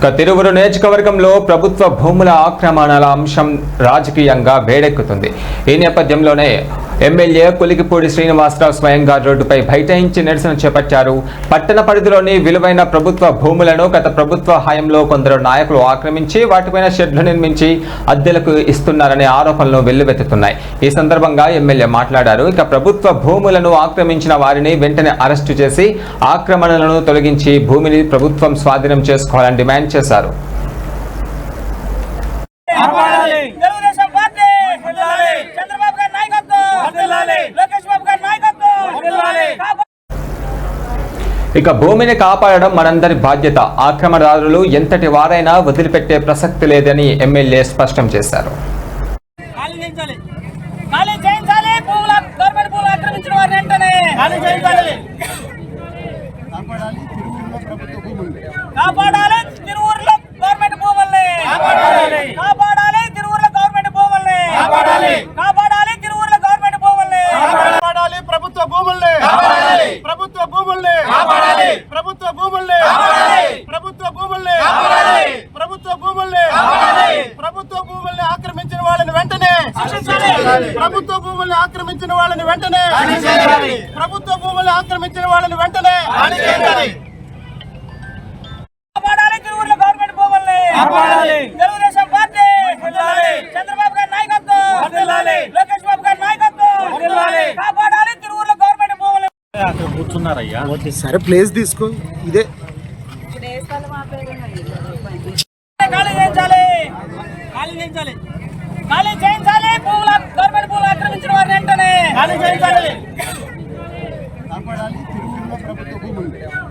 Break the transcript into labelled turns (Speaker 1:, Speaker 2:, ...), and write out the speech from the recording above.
Speaker 1: ఇక తిరువురు నియోజకవర్గంలో ప్రభుత్వ భూముల ఆక్రమణల అంశం రాజకీయంగా వేడెక్కుతుంది. ఈ నేపథ్యంలోనే ఎమ్మెల్యే కులికిపూడి శ్రీనివాసరావు స్వయంగా రోడ్డుపై బైఠాయించి నిరసన చేపట్టారు. పట్టణ పరిధిలోని విలువైన ప్రభుత్వ భూములను గత ప్రభుత్వ హయాంలో కొందరు నాయకులు ఆక్రమించి వాటిపైన షెడ్లు నిర్మించి అద్దెలకు ఇస్తున్నారనే ఆరోపణలు వెల్లువెత్తుతున్నాయి. ఈ సందర్భంగా ఎమ్మెల్యే మాట్లాడారు. ఇక ప్రభుత్వ భూములను ఆక్రమించిన వారిని వెంటనే అరెస్టు చేసి ఆక్రమణలను తొలగించి భూమిని ప్రభుత్వం స్వాధీనం చేసుకోవాలని డిమాండ్ చేశారు. ఇక భూమిని కాపాడడం మనందరి బాధ్యత. ఆక్రమణదారులు ఎంతటి వారైనా వదిలిపెట్టే ప్రసక్తి లేదని ఎమ్మెల్యే స్పష్టం చేశారు.
Speaker 2: సరే ప్లేస్ తీసుకో. ఇదే
Speaker 3: ఆక్రమించిన వారిని వెంటనే
Speaker 2: కాపాడాలి. తిరువురులో ప్రభుత్వ భూములు